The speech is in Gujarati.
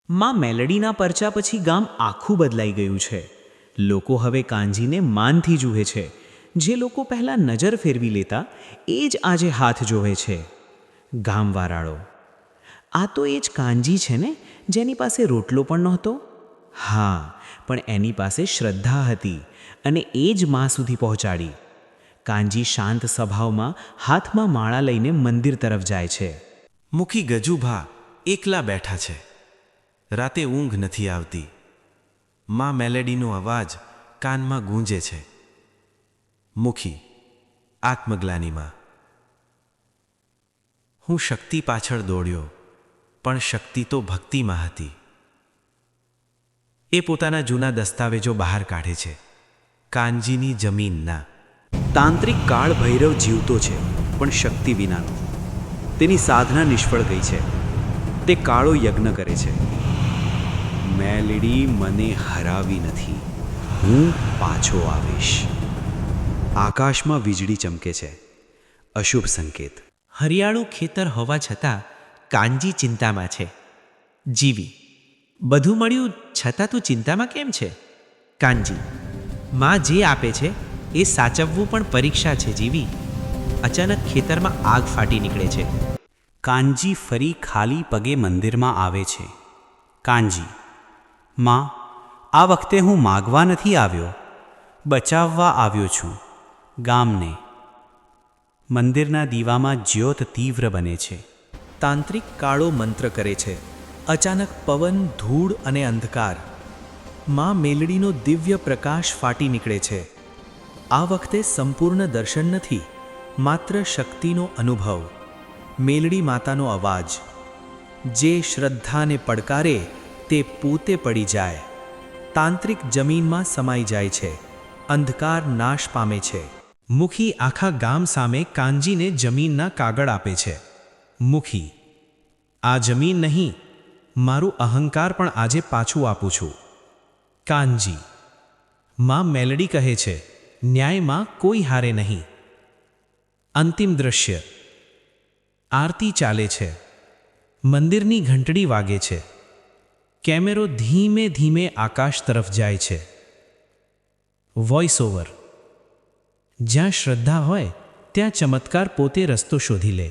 માં મેલડીના પરચા પછી ગામ આખું બદલાઈ ગયું છે. લોકો હવે કાનજીને માનથી જુએ છે. જે લોકો પહેલાં નજર ફેરવી લેતા એ જ આજે હાથ જોવે છે. ગામવાળાઓ: આ તો એ જ કાનજી છે ને, જેની પાસે રોટલો પણ નહોતો? હા, પણ એની પાસે શ્રદ્ધા હતી અને એ જ માં સુધી પહોંચાડી. કાનજી શાંત સ્વભાવમાં હાથમાં માળા લઈને મંદિર તરફ જાય છે. મુખી ગજુભા એકલા બેઠા છે. રાતે ઊંઘ નથી આવતી. માં મેલેડીનો અવાજ કાનમાં ગૂંજે છે. મુખી આત્મગ્લાનીમાં: હું શક્તિ પાછળ દોડ્યો, પણ શક્તિ તો ભક્તિમાં હતી. એ પોતાના જૂના દસ્તાવેજો બહાર કાઢે છે. કાનજીની જમીનના. તાંત્રિક કાળ ભૈરવ જીવતો છે, પણ શક્તિ વિનાનો. તેની સાધના નિષ્ફળ ગઈ છે. તે કાળો યજ્ઞ કરે છે. મેલડી મને હરાવી નથી. હું પાછો આવીશ. આકાશમાં વીજળી ચમકે છે. અશુભ સંકેત. હરિયાળું ખેતર હોવા છતાં કાનજી ચિંતામાં છે. જીવી: બધું મળ્યું છતાં તું ચિંતામાં કેમ છે? કાનજી: માં જે આપે છે એ સાચવવું પણ પરીક્ષા છે જીવી. અચાનક ખેતરમાં આગ ફાટી નીકળે છે. કાનજી ફરી ખાલી પગે મંદિરમાં આવે છે. કાનજી: માં, આ વખતે હું માગવા નથી આવ્યો, બચાવવા આવ્યો છું ગામને. મંદિરના દીવામાં જ્યોત તીવ્ર બને છે. તાંત્રિક કાળો મંત્ર કરે છે. અચાનક પવન, ધૂળ અને અંધકાર. માં મેલડીનો દિવ્ય પ્રકાશ ફાટી નીકળે છે. આ વખતે સંપૂર્ણ દર્શન નથી, માત્ર શક્તિનો અનુભવ. મેલડી માતાનો અવાજ: જે શ્રદ્ધાને પડકારે તે પોતે પડી જાય. તાંત્રિક જમીનમાં સમાઈ જાય છે. અંધકાર નાશ પામે છે. મુખી આખા ગામ સામે કાનજીને જમીનના કાગળ આપે છે. મુખી: આ જમીન નહીં, મારું અહંકાર પણ આજે પાછું આપું છું. કાનજી: માં મેલડી કહે છે, ન્યાયમાં કોઈ હારે નહીં. અંતિમ દ્રશ્ય. આરતી ચાલે છે. મંદિરની ઘંટડી વાગે છે. કેમેરો ધીમે ધીમે આકાશ તરફ જાય છે. વોઇસ ઓવર: જ્યાં શ્રદ્ધા હોય ત્યાં ચમત્કાર પોતે રસ્તો શોધી લે.